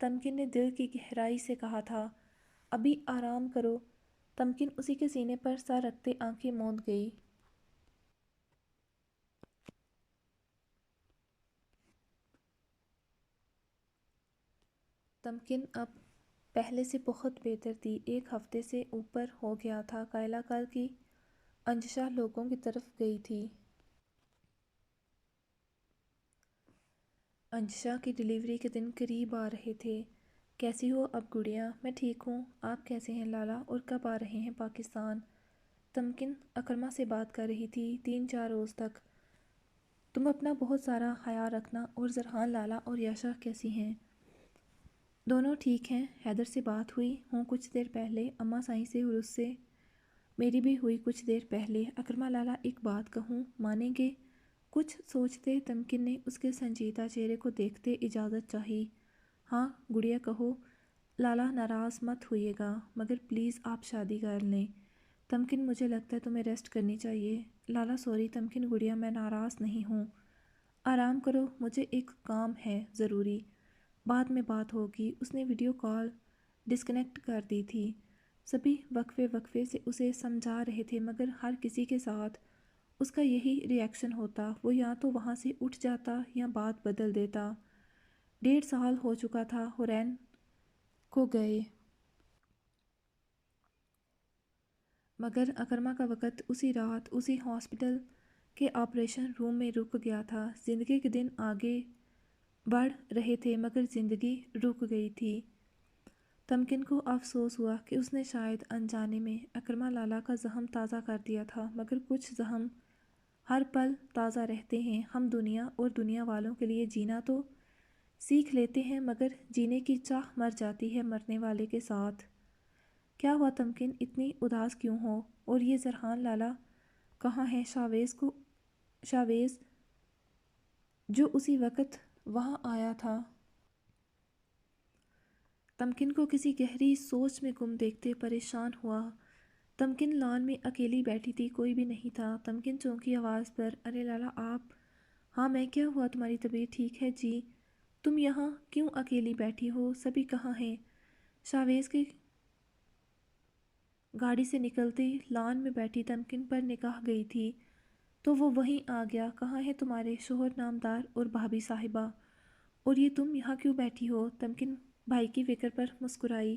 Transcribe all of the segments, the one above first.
تمکن نے دل کی گہرائی سے کہا تھا۔ ابھی آرام کرو۔ تمکن اسی کے سینے پر سر رکھتے آنکھیں موند گئی۔ تمکن اب پہلے سے بہت بہتر تھی۔ 1 ہفتے سے اوپر ہو گیا تھا قائلہ کال کی انجشا لوگوں کی طرف گئی تھی۔ انجشا کی ڈیلیوری کے دن قریب آ رہے تھے۔ کیسی ہو اب گڑیا؟ میں ٹھیک ہوں۔ آپ کیسے ہیں لالا؟ اور کب آ رہے ہیں پاکستان؟ تمکن اکرما سے بات کر رہی تھی۔ 3-4 روز تک۔ تم اپنا بہت سارا خیال رکھنا۔ اور زرحان لالا اور یاشا کیسی ہیں؟ دونوں ٹھیک ہیں۔ حیدر سے بات ہوئی ہوں کچھ دیر پہلے۔ اماں سائیں سے اور اس سے میری بھی ہوئی کچھ دیر پہلے۔ اکرما لالا ایک بات کہوں، مانیں گے؟ کچھ سوچتے تمکن نے اس کے سنجیدہ چہرے کو دیکھتے اجازت چاہی۔ ہاں گڑیا کہو۔ لالا ناراض مت ہوئیے گا مگر پلیز آپ شادی کر لیں۔ تمکن مجھے لگتا ہے تمہیں ریسٹ کرنی چاہیے۔ لالا سوری تمکن گڑیا میں ناراض نہیں ہوں۔ آرام کرو، مجھے ایک کام ہے ضروری۔ بعد میں بات ہوگی۔ اس نے ویڈیو کال ڈسکنیکٹ کر دی تھی۔ سبھی وقفے وقفے سے اسے سمجھا رہے تھے مگر ہر کسی کے ساتھ اس کا یہی ری ایکشن ہوتا۔ وہ یا تو وہاں سے اٹھ جاتا یا بات بدل دیتا۔ 1.5 سال ہو چکا تھا حورین کو گئے، مگر اکرما کا وقت اسی رات اسی ہاسپٹل کے آپریشن روم میں رک گیا تھا۔ زندگی کے دن آگے بڑھ رہے تھے مگر زندگی رک گئی تھی۔ تمکن کو افسوس ہوا کہ اس نے شاید انجانے میں اکرما لالا کا زخم تازہ کر دیا تھا، مگر کچھ زخم ہر پل تازہ رہتے ہیں۔ ہم دنیا اور دنیا والوں کے لیے جینا تو سیکھ لیتے ہیں مگر جینے کی چاہ مر جاتی ہے مرنے والے کے ساتھ۔ کیا ہوا تمکن؟ اتنی اداس کیوں ہو؟ اور یہ زرحان لالا کہاں ہے؟ شاویز جو اسی وقت وہاں آیا تھا۔ تمکن کو کسی گہری سوچ میں گم دیکھتے پریشان ہوا۔ تمکن لان میں اکیلی بیٹھی تھی، کوئی بھی نہیں تھا۔ تمکن چونکی آواز پر، ارے لالا آپ؟ ہاں میں، کیا ہوا؟ تمہاری طبیعت ٹھیک ہے؟ جی۔ تم یہاں کیوں اکیلی بیٹھی ہو؟ سبھی کہاں ہیں؟ شاویز کی گاڑی سے نکلتے لان میں بیٹھی تمکن پر نگاہ گئی تھی تو وہ وہیں آ گیا۔ کہاں ہیں تمہارے شوہر نامدار اور بھابھی صاحبہ؟ اور یہ تم یہاں کیوں بیٹھی ہو؟ تمکن بھائی کی فکر پر مسکرائی۔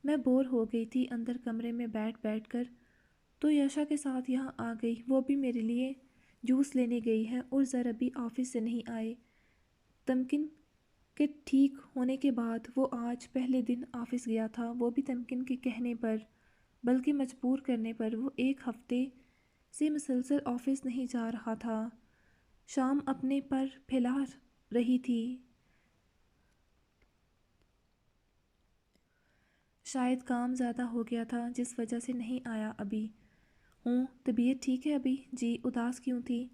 میں بور ہو گئی تھی اندر کمرے میں بیٹھ کر تو یاشا کے ساتھ یہاں آ گئی۔ وہ بھی میرے لیے جوس لینے گئی ہے اور زر ابھی آفس سے نہیں آئے۔ تمکن کے ٹھیک ہونے کے بعد وہ آج پہلے دن آفس گیا تھا، وہ بھی تمکن کے کہنے پر بلکہ مجبور کرنے پر۔ وہ 1 ہفتے سے مسلسل آفس نہیں جا رہا تھا۔ شام اپنے پر پھیلا رہی تھی۔ شاید کام زیادہ ہو گیا تھا جس وجہ سے نہیں آیا ابھی۔ ہوں، طبیعت ٹھیک ہے ابھی؟ جی۔ اداس کیوں تھی؟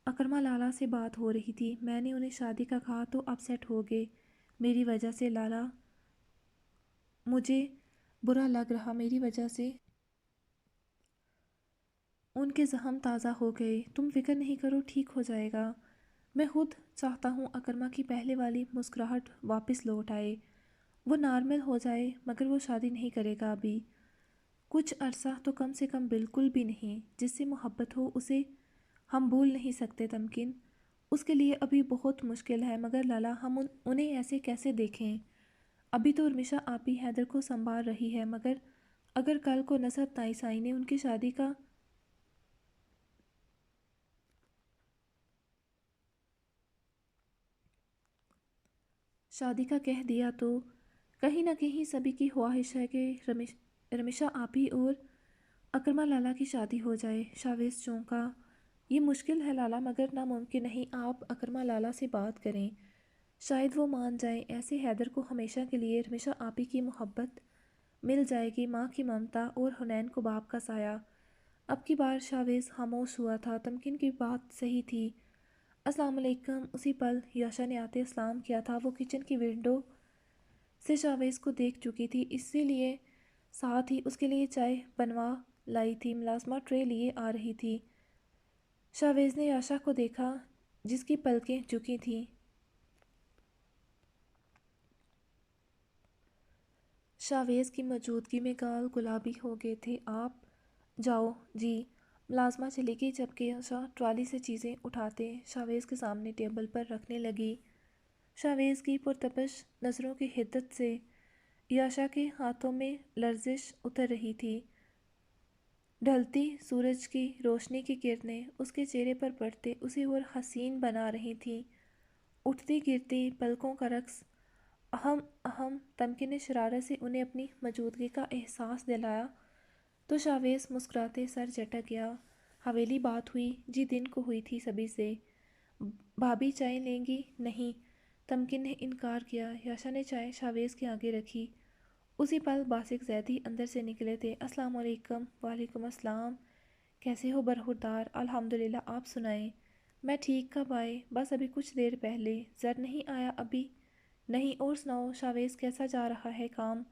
اکرما لالا سے بات ہو رہی تھی۔ میں نے انہیں شادی کا کہا تو اپسیٹ ہو گئے میری وجہ سے لالا۔ مجھے برا لگ رہا میری وجہ سے ان کے زخم تازہ ہو گئے۔ تم فکر نہیں کرو، ٹھیک ہو جائے گا۔ میں خود چاہتا ہوں اکرما کی پہلے والی مسکراہٹ واپس لوٹ آئے، وہ نارمل ہو جائے، مگر وہ شادی نہیں کرے گا ابھی کچھ عرصہ تو، کم سے کم بالکل بھی نہیں۔ جس سے محبت ہو اسے ہم بھول نہیں سکتے تمکن، اس کے لیے ابھی بہت مشکل ہے۔ مگر لالا ہم انہیں ایسے کیسے دیکھیں؟ ابھی تو ارمیشہ آپی حیدر کو سنبھال رہی ہے، مگر اگر کل کو نصر تائی سائی نے ان کی شادی کا کہہ دیا تو کہیں نہ کہیں سبھی کی خواہش ہے کہ رمیشہ آپی اور اکرما لالا کی شادی ہو جائے۔ شاویز چونکا۔ یہ مشکل ہے لالا مگر ناممکن نہیں۔ آپ اکرما لالا سے بات کریں، شاید وہ مان جائیں۔ ایسے حیدر کو ہمیشہ کے لیے رمیشہ آپی کی محبت مل جائے گی، ماں کی ممتا اور حنین کو باپ کا سایہ۔ اب کی بار شاویز خاموش ہوا تھا۔ تمکن کی بات صحیح تھی۔ السلام علیکم۔ اسی پل یاشا نے آتے سلام کیا تھا۔ وہ کچن کی ونڈو سے شاویز کو دیکھ چکی تھی، اسی لیے ساتھ ہی اس کے لیے چائے بنوا لائی تھی۔ ملازمہ ٹرے لیے آ رہی تھی۔ شاویز نے یاشا کو دیکھا جس کی پلکیں جھکی تھیں۔ شاویز کی موجودگی میں گال گلابی ہو گئے تھے۔ آپ جاؤ جی، ملازمہ چلے گئی جبکہ عائشہ ٹرالی سے چیزیں اٹھاتے شاویز کے سامنے ٹیبل پر رکھنے لگی۔ شاویز کی پرتپش نظروں کی حدت سے عائشہ کے ہاتھوں میں لرزش اتر رہی تھی۔ ڈھلتی سورج کی روشنی کی کرنیں اس کے چہرے پر پڑتے اسے اور حسین بنا رہی تھیں۔ اٹھتی گرتی پلکوں کا رقص اہم اہم تمکن نے شرارت سے انہیں اپنی موجودگی کا احساس دلایا تو شاویز مسکراتے سر جھٹک گیا۔ حویلی بات ہوئی؟ جی دن کو ہوئی تھی سبھی سے۔ بھابی چائے لیں گی؟ نہیں، تمکن نے انکار کیا۔ عائشہ نے چائے شاویز کے آگے رکھی۔ اسی پل باسق زیدی اندر سے نکلے تھے۔ السلام علیکم۔ وعلیکم السلام، کیسے ہو برخوردار؟ الحمدللہ، آپ سنائیں؟ میں ٹھیک، کب آئے؟ بس ابھی کچھ دیر پہلے۔ زر نہیں آیا ابھی؟ نہیں، اور سناؤ شاویز کیسا جا رہا ہے کام؟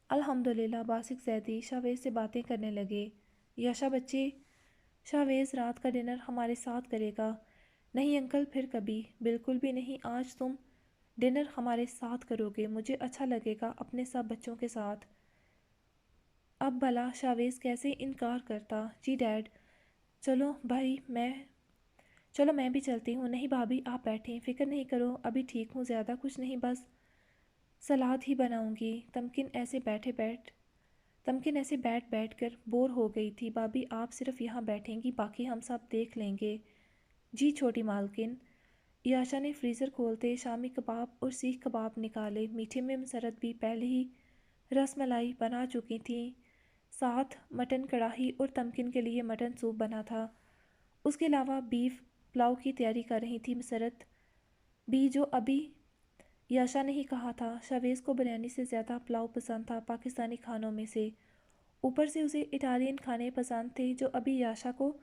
الحمدللہ، باسق زیدی شاویز سے باتیں کرنے لگے۔ عائشہ بچے، شاویز رات کا ڈنر ہمارے ساتھ کرے گا؟ نہیں انکل، پھر کبھی؟ بالکل بھی نہیں، آج تم ڈنر ہمارے ساتھ کرو گے، مجھے اچھا لگے گا اپنے سب بچوں کے ساتھ۔ اب بھلا شاویز کیسے انکار کرتا؟ جی ڈیڈ، چلو بھائی میں بھی چلتی ہوں۔ نہیں بھابی، آپ بیٹھیں، فکر نہیں کرو، ابھی ٹھیک ہوں، زیادہ کچھ نہیں، بس سلاد ہی بناؤں گی۔ تمکن ایسے بیٹھ بیٹھ کر بور ہو گئی تھی۔ بھابی آپ صرف یہاں بیٹھیں گی، باقی ہم سب دیکھ لیں گے۔ جی چھوٹی مالکن۔ عائشہ نے فریزر کھولتے شامی کباب اور سیخ کباب نکالے۔ میٹھے میں مسرت بھی پہلے ہی رس ملائی بنا چکی تھیں، ساتھ مٹن کڑھائی اور تمکن کے لیے مٹن سوپ بنا تھا۔ اس کے علاوہ بیف پلاؤ کی تیاری کر رہی تھی مسرت بھی، جو ابھی عائشہ نے ہی کہا تھا۔ شاویز کو بریانی سے زیادہ پلاؤ پسند تھا پاکستانی کھانوں میں سے، اوپر سے اسے اٹالین کھانے پسند تھے جو ابھی عائشہ کو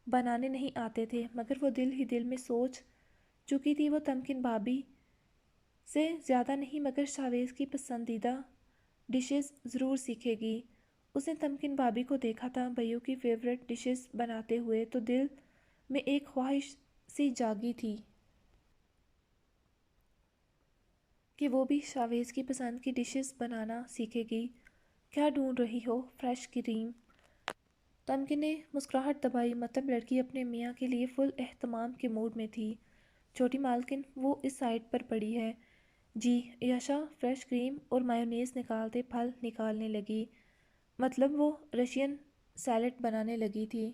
بنانے نہیں آتے تھے، مگر وہ دل ہی دل میں سوچ چکی تھی وہ تمکن بھابی سے زیادہ نہیں مگر شاویز کی پسندیدہ ڈشز ضرور سیکھے گی۔ اس نے تمکن بھابی کو دیکھا تھا بھائیوں کی فیورٹ ڈشز بناتے ہوئے تو دل میں ایک خواہش سی جاگی تھی کہ وہ بھی شاویز کی پسند کی ڈشز بنانا سیکھے گی۔ کیا ڈھونڈ رہی ہو؟ فریش کریم؟ تمکن نے مسکراہٹ دبائی، مطلب لڑکی اپنے میاں کے لیے فل اہتمام کے موڈ میں تھی۔ چھوٹی مالکن، وہ اس سائڈ پر پڑی ہے۔ جی۔ عائشہ فریش کریم اور مایونیز نکالتے پھل نکالنے لگی، مطلب وہ رشین سیلڈ بنانے لگی تھی۔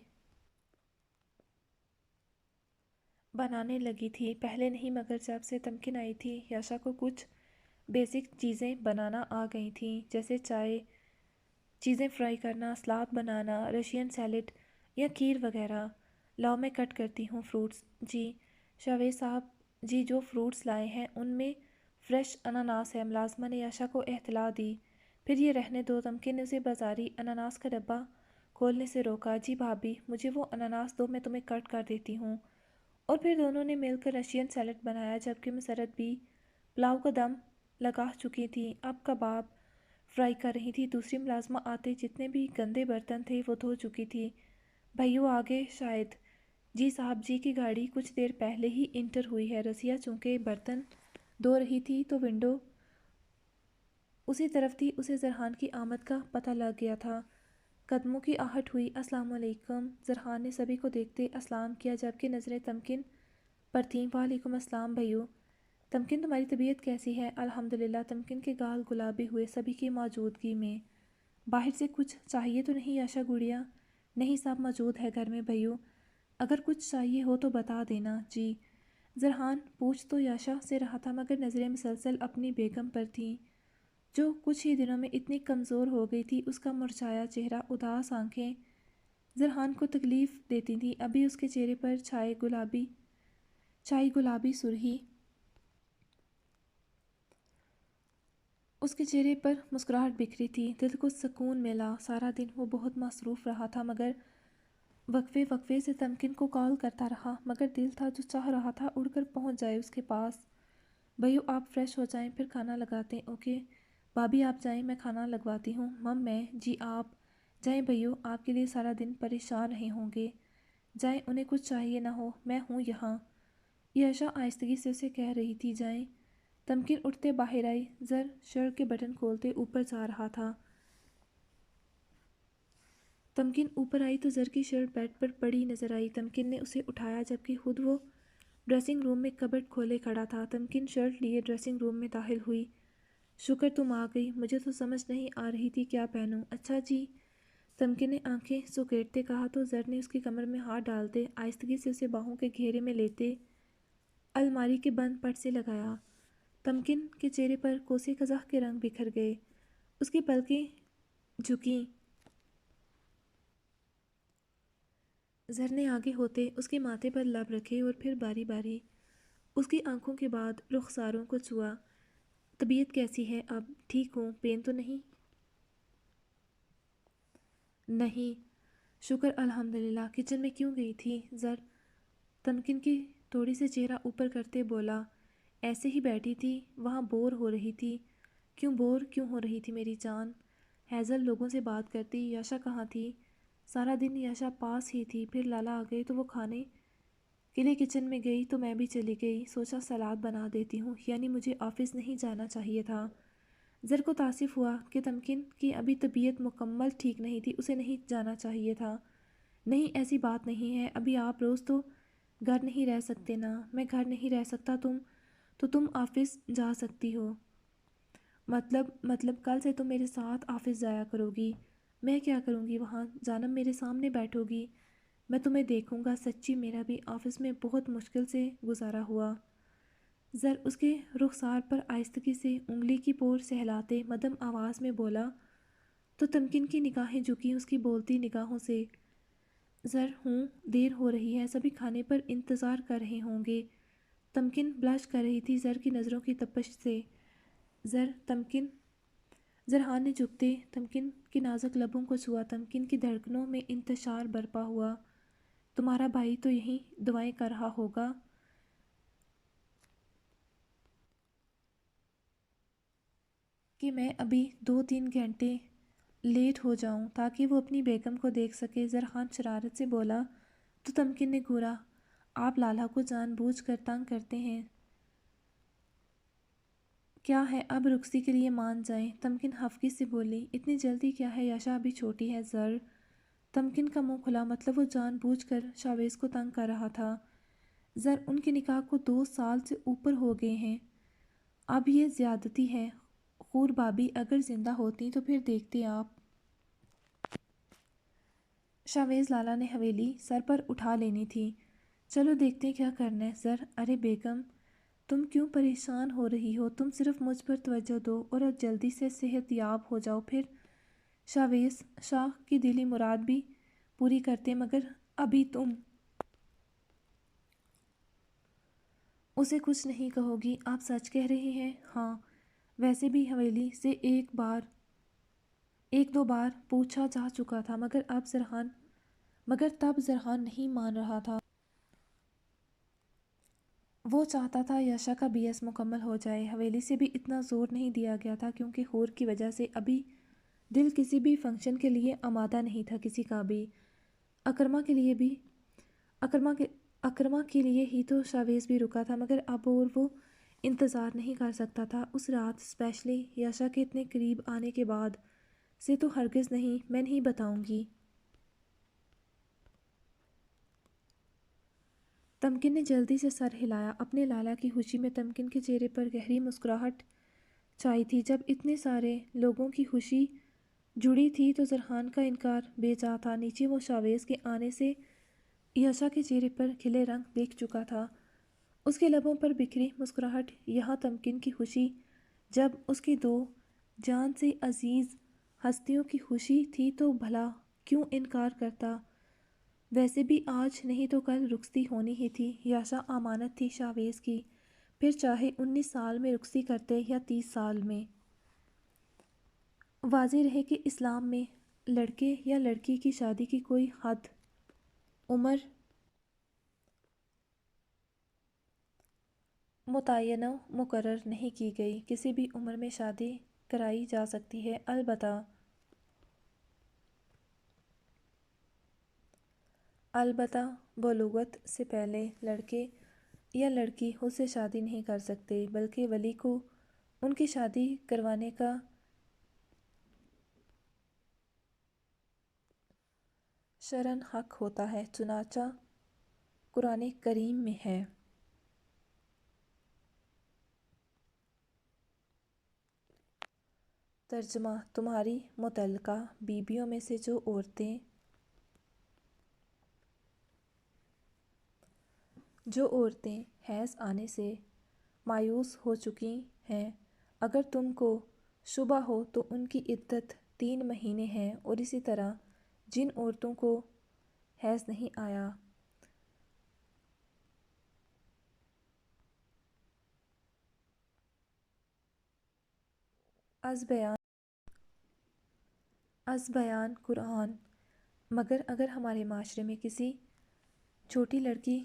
پہلے نہیں مگر جب سے تمکن آئی تھی عائشہ کو کچھ بیسک چیزیں بنانا آ گئی تھیں، جیسے چائے، چیزیں فرائی کرنا، سلاد بنانا، رشین سیلڈ یا کھیر وغیرہ۔ لاؤ میں کٹ کرتی ہوں فروٹس۔ جی۔ شاویز صاحب جی جو فروٹس لائے ہیں ان میں فریش اناناس ہے، ملازمہ نے عائشہ کو اطلاع دی۔ پھر یہ رہنے دو، تمکن نے اسے بازاری اناناس کا ڈبہ کھولنے سے روکا۔ جی بھابی، مجھے وہ اناناس دو، میں تمہیں کٹ کر دیتی ہوں۔ اور پھر دونوں نے مل کر رشین سیلڈ بنایا، جبکہ مسرت بھی پلاؤ کا دم لگا چکی تھی، اب کباب فرائی کر رہی تھی۔ دوسری ملازمہ آتے جتنے بھی گندے برتن تھے وہ دھو چکی تھی۔ بھائیو آگے شاید؟ جی صاحب جی کی گاڑی کچھ دیر پہلے ہی انٹر ہوئی ہے۔ رضیہ چونکہ برتن دھو رہی تھی تو ونڈو اسی طرف تھی، اسے زرحان کی آمد کا پتہ لگ گیا تھا۔ قدموں کی آہٹ ہوئی۔ السلام علیکم۔ زرحان نے سبھی کو دیکھتے اسلام کیا، جبکہ نظریں تمکن پر تھیں۔ وعلیکم السلام بھائیو۔ تمکن تمہاری طبیعت کیسی ہے؟ الحمدللہ۔ تمکن کے گال گلابی ہوئے سبھی کی موجودگی میں۔ باہر سے کچھ چاہیے تو نہیں عائشہ گڑیا؟ نہیں، سب موجود ہے گھر میں بھائیو، اگر کچھ چاہیے ہو تو بتا دینا۔ جی۔ زرحان پوچھ تو عائشہ سے رہا تھا مگر نظریں مسلسل اپنی بیگم پر تھیں جو کچھ ہی دنوں میں اتنی کمزور ہو گئی تھی۔ اس کا مرجھایا چہرہ، اداس آنکھیں زرحان کو تکلیف دیتی تھیں۔ ابھی اس کے چہرے پر چائے گلابی سرخی، اس کے چہرے پر مسکراہٹ بکھری تھی، دل کو سکون ملا۔ سارا دن وہ بہت مصروف رہا تھا مگر وقفے سے تمکن کو کال کرتا رہا، مگر دل تھا جو چاہ رہا تھا اڑ کر پہنچ جائے اس کے پاس۔ بھائیو آپ فریش ہو جائیں، پھر کھانا لگاتے ہیں۔ اوکے بھابی آپ جائیں، میں کھانا لگواتی ہوں۔ میں جی آپ جائیں بھائیو، آپ کے لیے سارا دن پریشان رہے ہوں گے، جائیں، انہیں کچھ چاہیے نہ ہو، میں ہوں یہاں۔ عائشہ آہستگی سے اسے کہہ رہی تھی جائیں، تمکن اٹھتے باہر آئی۔ زر شرٹ کے بٹن کھولتے اوپر جا رہا تھا۔ تمکن اوپر آئی تو زر کی شرٹ بیڈ پر پڑی نظر آئی۔ تمکن نے اسے اٹھایا جبکہ خود وہ ڈریسنگ روم میں کبرڈ کھولے کھڑا تھا۔ تمکن شرٹ لیے ڈریسنگ روم میں داخل ہوئی۔ شکر تم آ گئی، مجھے تو سمجھ نہیں آ رہی تھی کیا پہنوں۔ اچھا جی، تمکن نے آنکھیں سکیڑتے کہا تو زر نے اس کی کمر میں ہاتھ ڈالتے آہستگی سے اسے باہوں کے گھیرے میں لیتے الماری کے بند پٹ سے لگایا۔ تمکن کے چہرے پر کوسے قزح کے رنگ بکھر گئے، اس کی پلکیں جھکیں۔ زر نے آگے ہوتے اس کے ماتھے پر لب رکھے اور پھر باری باری اس کی آنکھوں کے بعد رخساروں کو چھوا۔ طبیعت کیسی ہے اب؟ ٹھیک ہوں، پین تو نہیں؟ نہیں شکر الحمدللہ۔ کچن میں کیوں گئی تھی؟ زر تمکن کی تھوڑی سے چہرہ اوپر کرتے بولا۔ ایسے ہی بیٹھی تھی، وہاں بور ہو رہی تھی۔ کیوں ہو رہی تھی میری جان؟ ہیزل لوگوں سے بات کرتی۔ یاشا کہاں تھی؟ سارا دن یاشا پاس ہی تھی، پھر لالا آ گئے تو وہ کھانے کے لیے کچن میں گئی تو میں بھی چلی گئی۔ سوچا سلاد بنا دیتی ہوں، یعنی مجھے آفس نہیں جانا چاہیے تھا۔ زر کو تاسف ہوا کہ تمکن کی ابھی طبیعت مکمل ٹھیک نہیں تھی، اسے نہیں جانا چاہیے تھا۔ نہیں ایسی بات نہیں ہے، ابھی آپ روز تو گھر نہیں رہ سکتے نا۔ میں گھر نہیں رہ سکتا تو تم آفس جا سکتی ہو۔ مطلب کل سے تم میرے ساتھ آفس جایا کرو گی۔ میں کیا کروں گی وہاں؟ جانب میرے سامنے بیٹھو گی، میں تمہیں دیکھوں گا۔ سچی میرا بھی آفس میں بہت مشکل سے گزارا ہوا۔ زر اس کے رخسار پر آہستگی سے انگلی کی پور سہلاتے مدھم آواز میں بولا تو تمکن کی نگاہیں جھکی اس کی بولتی نگاہوں سے۔ زر ہوں، دیر ہو رہی ہے، سبھی کھانے پر انتظار کر رہے ہوں گے۔ تمکن بلش کر رہی تھی زر کی نظروں کی تپش سے۔ زرحان نے جھکتے تمکن کے نازک لبوں کو چھوا۔ تمکن کی دھڑکنوں میں انتشار برپا ہوا۔ تمہارا بھائی تو یہیں دعائیں کر رہا ہوگا کہ میں ابھی 2-3 گھنٹے لیٹ ہو جاؤں تاکہ وہ اپنی بیگم کو دیکھ سکے۔ زرحان شرارت سے بولا تو تمکن نے گھورا۔ آپ لالا کو جان بوجھ کر تنگ کرتے ہیں کیا ہے؟ اب رخصتی کے لیے مان جائیں۔ تمکن خفگی سے بولی۔ اتنی جلدی کیا ہے؟ یاشا ابھی چھوٹی ہے زر۔ تمکن کا منہ کھلا، مطلب وہ جان بوجھ کر شاویز کو تنگ کر رہا تھا۔ زر ان کے نکاح کو 2 سال سے اوپر ہو گئے ہیں، اب یہ زیادتی ہے۔ خور بھابھی اگر زندہ ہوتی تو پھر دیکھتے آپ۔ شاویز لالا نے حویلی سر پر اٹھا لینی تھی۔ چلو دیکھتے ہیں کیا کرنا ہے۔ زر ارے بیگم تم کیوں پریشان ہو رہی ہو؟ تم صرف مجھ پر توجہ دو اور اب جلدی سے صحت یاب ہو جاؤ، پھر شاویز شاہ کی دلی مراد بھی پوری کرتے۔ مگر ابھی تم اسے کچھ نہیں کہو گی؟ آپ سچ کہہ رہے ہیں؟ ہاں، ویسے بھی حویلی سے ایک دو بار پوچھا جا چکا تھا، مگر تب زرحان نہیں مان رہا تھا۔ وہ چاہتا تھا یاشا کا BS مکمل ہو جائے۔ حویلی سے بھی اتنا زور نہیں دیا گیا تھا کیونکہ خور کی وجہ سے ابھی دل کسی بھی فنکشن کے لیے آمادہ نہیں تھا کسی کا بھی۔ اکرما کے لیے ہی تو شاویز بھی رکا تھا، مگر اب اور وہ انتظار نہیں کر سکتا تھا۔ اس رات اسپیشلی یاشا کے اتنے قریب آنے کے بعد سے تو ہرگز نہیں، میں نہیں بتاؤں گی۔ تمکن نے جلدی سے سر ہلایا۔ اپنے لالا کی خوشی میں تمکن کے چہرے پر گہری مسکراہٹ چھائی تھی۔ جب اتنے سارے لوگوں کی خوشی جڑی تھی تو زرحان کا انکار بے جا تھا۔ نیچے وہ شاویز کے آنے سے یاشا کے چہرے پر کھلے رنگ دیکھ چکا تھا، اس کے لبوں پر بکھری مسکراہٹ۔ یہاں تمکن کی خوشی جب اس کی 2 جان سے عزیز ہستیوں کی خوشی تھی تو بھلا کیوں انکار کرتا؟ ویسے بھی آج نہیں تو کل رخصتی ہونی ہی تھی۔ یاشا امانت تھی شاویز کی، پھر چاہے 19 سال میں رخصتی کرتے یا 30 سال میں۔ واضح رہے کہ اسلام میں لڑکے یا لڑکی کی شادی کی کوئی حد عمر متعین و مقرر نہیں کی گئی، کسی بھی عمر میں شادی کرائی جا سکتی ہے۔ البتہ بلوغت سے پہلے لڑکے یا لڑکی اس سے شادی نہیں کر سکتے، بلکہ ولی کو ان کی شادی کروانے کا شرعاً حق ہوتا ہے، چنانچہ قرآن کریم میں ہے۔ ترجمہ: تمہاری مطلقہ بیویوں میں سے جو عورتیں حیض آنے سے مایوس ہو چکی ہیں، اگر تم کو شبہ ہو تو ان کی عدت 3 مہینے ہے، اور اسی طرح جن عورتوں کو حیض نہیں آیا از بیان قرآن، مگر اگر ہمارے معاشرے میں کسی چھوٹی لڑکی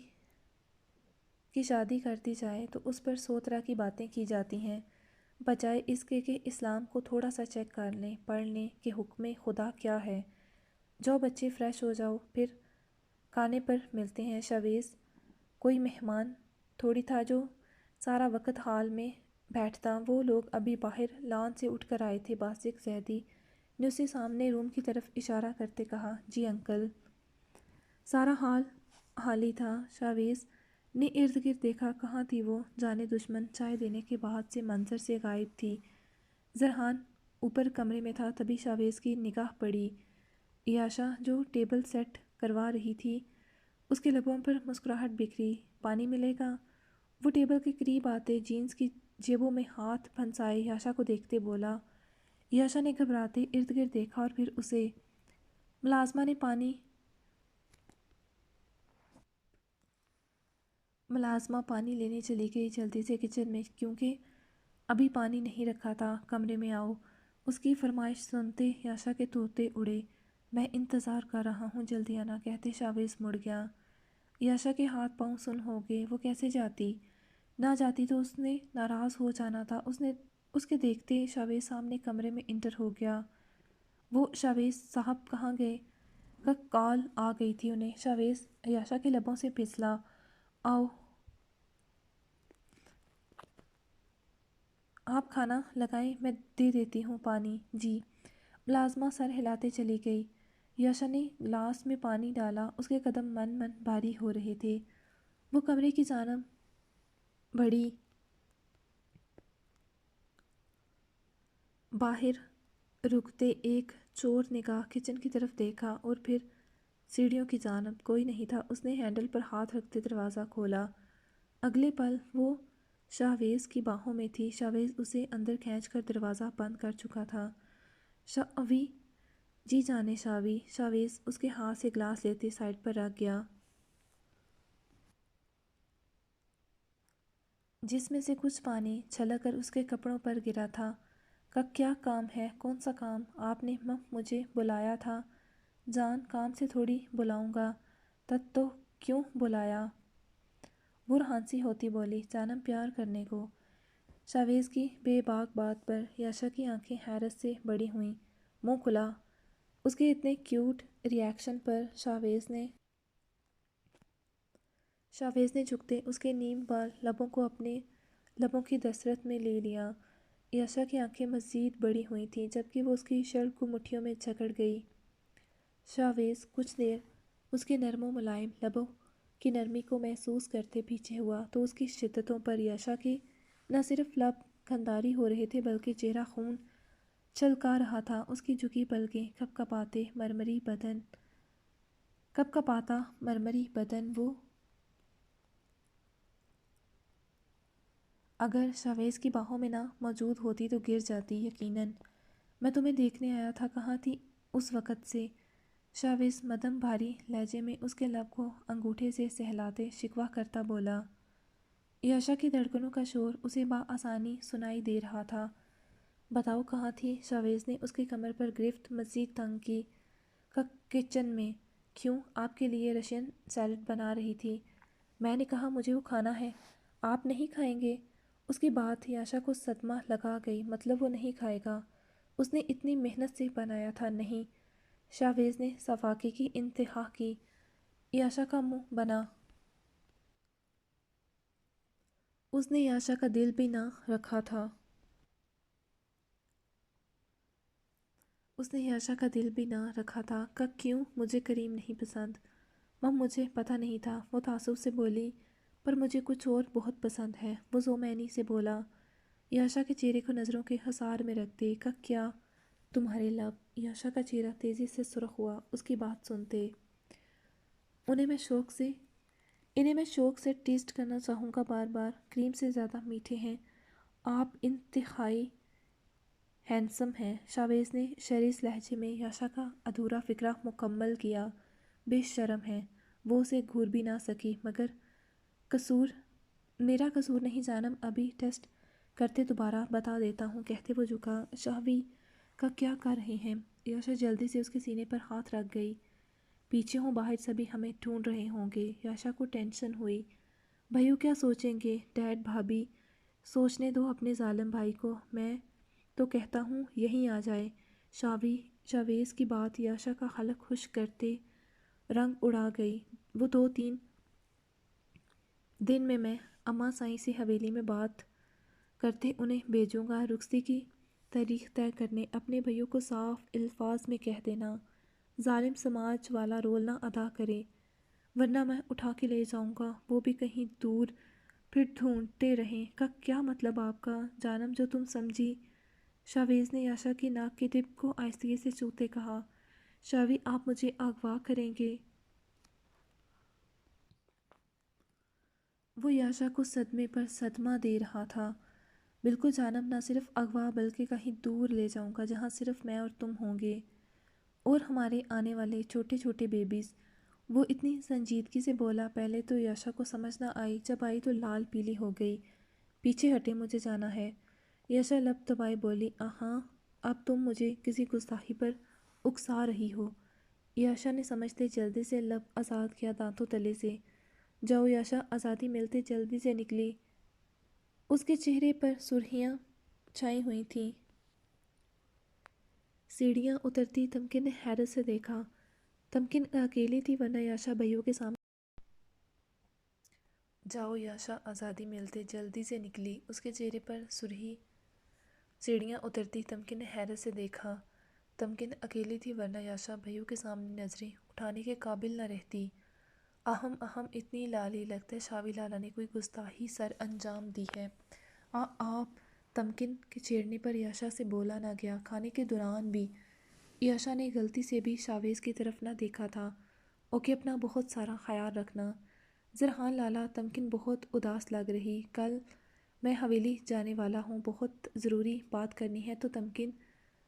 کی شادی کر دی جائے تو اس پر 100 طرح کی باتیں کی جاتی ہیں، بجائے اس کے کہ اسلام کو تھوڑا سا چیک کر لیں، پڑھ لیں کہ حکم خدا کیا ہے۔ جاؤ بچے، فریش ہو جاؤ، پھر کھانے پر ملتے ہیں۔ شاویز کوئی مہمان تھوڑی تھا جو سارا وقت ہال میں بیٹھتا، وہ لوگ ابھی باہر لان سے اٹھ کر آئے تھے۔ باسق زیدی نے اسے سامنے روم کی طرف اشارہ کرتے کہا، جی انکل۔ سارا حال حالی تھا۔ شاویز نے ارد گرد دیکھا، کہاں تھی وہ جانے دشمن؟ چائے دینے کے بعد سے منظر سے غائب تھی۔ زرحان اوپر کمرے میں تھا۔ تبھی شاویز کی نگاہ پڑی عیاشہ جو ٹیبل سیٹ کروا رہی تھی، اس کے لبوں پر مسکراہٹ بکھری۔ پانی ملے گا؟ وہ ٹیبل کے قریب آتے جینز کی جیبوں میں ہاتھ پھنسائے عیاشہ کو دیکھتے بولا۔ عیاشہ نے گھبراتے ارد گرد دیکھا اور پھر اسے۔ ملازمہ پانی لینے چلی گئی جلدی سے کچن میں، کیونکہ ابھی پانی نہیں رکھا تھا۔ کمرے میں آؤ، اس کی فرمائش سنتے عیاشہ کے طوطے اڑے۔ میں انتظار کر رہا ہوں، جلدی آنا، کہتے شاویز مڑ گیا۔ عیاشہ کے ہاتھ پاؤں سن ہو گئے۔ وہ کیسے جاتی؟ نہ جاتی تو اس نے ناراض ہو جانا تھا۔ اس کے دیکھتے شاویز سامنے کمرے میں انٹر ہو گیا۔ وہ شاویز صاحب کہاں گئے؟ کا کال آ گئی تھی انہیں۔ شاویز عیاشہ کے لبوں سے پھسلا، آؤ آپ کھانا لگائیں، میں دے دیتی ہوں پانی۔ جی۔ ملازمہ سر ہلاتے چلی گئی۔ عیاشہ نے گلاس میں پانی ڈالا۔ اس کے قدم من بھاری ہو رہے تھے۔ وہ کمرے کی جانب بڑھی، باہر رکتے ایک چور نگاہ کچن کی طرف دیکھا اور پھر سیڑھیوں کی جانب۔ کوئی نہیں تھا۔ اس نے ہینڈل پر ہاتھ رکھتے دروازہ کھولا۔ اگلے پل وہ شاویز کی باہوں میں تھی۔ شاویز اسے اندر کھینچ کر دروازہ بند کر چکا تھا۔ شاوی، جی جانے شاوی۔ شاویز اس کے ہاتھ سے گلاس لیتے سائڈ پر رکھ گیا، جس میں سے کچھ پانی چھلک کر اس کے کپڑوں پر گرا تھا۔ کا کیا کام ہے؟ کون سا کام؟ آپ نے مجھے بلایا تھا۔ جان، کام سے تھوڑی بلاؤں گا، تد تو کیوں بلایا؟ وہ ہانسی ہوتی بولی، جانم پیار کرنے کو۔ شاویز کی بے باک بات پر عیاشہ کی آنکھیں حیرت سے بڑی ہوئیں، منہ کھلا۔ اس کے اتنے کیوٹ ری ایکشن پر شاویز نے جھکتے اس کے نیم بال لبوں کو اپنے لبوں کی دسترس میں لے لیا۔ عیاشہ کی آنکھیں مزید بڑی ہوئی تھیں، جبکہ وہ اس کی شرٹ کو مٹھیوں میں جکڑ گئی۔ شاویز کچھ دیر اس کے نرم و ملائم لبوں کی نرمی کو محسوس کرتے پیچھے ہوا تو اس کی شدتوں پر عیاشہ کی نہ صرف لب کھنداری ہو رہے تھے بلکہ چہرہ خون چھلکا رہا تھا۔ اس کی جھکی پلکیں، کپ کپاتا مرمری بدن۔ وہ اگر شاویز کی باہوں میں نہ موجود ہوتی تو گر جاتی، یقیناً۔ میں تمہیں دیکھنے آیا تھا، کہاں تھی اس وقت سے؟ شاویز مدھم بھاری لہجے میں اس کے لب کو انگوٹھے سے سہلاتے شکوہ کرتا بولا۔ عیاشہ کی دھڑکنوں کا شور اسے بآسانی سنائی دے رہا تھا۔ بتاؤ کہاں تھی؟ شاویز نے اس کی کمر پر گرفت مزید تنگ کی۔ کچن میں۔ کیوں؟ آپ کے لیے رشین سیلڈ بنا رہی تھی۔ میں نے کہا مجھے وہ کھانا ہے۔ آپ نہیں کھائیں گے؟ اس کی بات عیاشہ کو صدمہ لگا گئی۔ مطلب وہ نہیں کھائے گا؟ اس نے اتنی محنت سے بنایا تھا۔ نہیں۔ شاویز نے صفاقے کی انتہا کی۔ عیاشہ کا منہ بنا اس نے یاشا کا دل بھی نہ رکھا تھا کہ کیوں مجھے کریم نہیں پسند۔ مجھے پتہ نہیں تھا، وہ تعصب سے بولی، پر مجھے کچھ اور بہت پسند ہے۔ وہ ذومعنی سے بولا، یاشا کے چہرے کو نظروں کے حصار میں رکھ دے۔ کہ کیا تمہارے لب؟ یاشا کا چہرہ تیزی سے سرخ ہوا اس کی بات سنتے۔ انہیں میں شوق سے ٹیسٹ کرنا چاہوں گا بار بار۔ کریم سے زیادہ میٹھے ہیں۔ آپ انتہائی ہینڈسم ہیں۔ شاویز نے شرس لہجے میں یاشا کا ادھورا فقرہ مکمل کیا۔ بے شرم ہے۔ وہ اسے گھور بھی نہ سکی۔ مگر میرا قصور نہیں جانم، ابھی ٹیسٹ کرتے دوبارہ بتا دیتا ہوں، کہتے وہ جھکا۔ شاوی کا کیا کر رہے ہیں؟ یاشا جلدی سے اس کے سینے پر ہاتھ رکھ گئی۔ پیچھے ہوں، باہر سبھی ہمیں ڈھونڈ رہے ہوں گے۔ یاشا کو ٹینشن ہوئی۔ بھائیو کیا سوچیں گے؟ ڈیڈ بھابھی سوچنے دو اپنے ظالم بھائی کو، میں تو کہتا ہوں یہیں آ جائے۔ شاویز کی بات یاشا کا حلق خشک کرتے رنگ اڑا گئی۔ وہ 2-3 دن میں اماں سائیں سے حویلی میں بات کرتے انہیں بھیجوں گا، رخصتی کی تاریخ طے کرنے۔ اپنے بھائیوں کو صاف الفاظ میں کہہ دینا، ظالم سماج والا رول نہ ادا کرے، ورنہ میں اٹھا کے لے جاؤں گا۔ وہ بھی کہیں دور، پھر ڈھونڈتے رہیں۔ کا کیا مطلب آپ کا جانم، جو تم سمجھی؟ شاویز نے یاشا کی ناک کے ٹپ کو آہستگی سے چومتے کہا۔ شاوی، آپ مجھے اغوا کریں گے؟ وہ یاشا کو صدمے پر صدمہ دے رہا تھا۔ بالکل جانم، نہ صرف اغوا بلکہ کہیں دور لے جاؤں گا جہاں صرف میں اور تم ہوں گے، اور ہمارے آنے والے چھوٹے چھوٹے بیبیز۔ وہ اتنی سنجیدگی سے بولا، پہلے تو یاشا کو سمجھ نہ آئی، جب آئی تو لال پیلی ہو گئی۔ پیچھے ہٹے، مجھے جانا ہے۔ یاشا لب دبائے بولی، ہاں، اب تم مجھے کسی گستاخی پر اکسا رہی ہو۔ یاشا نے سمجھتے جلدی سے لب آزاد کیا دانتوں تلے سے۔ جاؤ یاشا۔ آزادی ملتے جلدی سے نکلی۔ اس کے چہرے پر سرخیاں چھائی ہوئی تھیں۔ سیڑھیاں اترتی تمکن نے حیرت سے دیکھا۔ تمکن اکیلی تھی، ورنہ یاشا بھائیوں کے سامنے۔ جاؤ یاشا۔ آزادی ملتے جلدی سے نکلی۔ اس کے چہرے پر سیڑھیاں اترتی تمکن نے حیرت سے دیکھا۔ تمکن اکیلی تھی، ورنہ یاشا بھائیوں کے سامنے نظریں اٹھانے کے قابل نہ رہتی۔ اتنی لالی، لگتا ہے شاوی لالا نے کوئی گستاخی سر انجام دی ہے۔ آپ تمکن کے چھیڑنے پر یاشا سے بولا نہ گیا۔ کھانے کے دوران بھی یاشا نے غلطی سے بھی شاویز کی طرف نہ دیکھا تھا۔ اوکے، اپنا بہت سارا خیال رکھنا۔ زرحان لالا، تمکن بہت اداس لگ رہی۔ کل میں حویلی جانے والا ہوں، بہت ضروری بات کرنی ہے، تو تمکن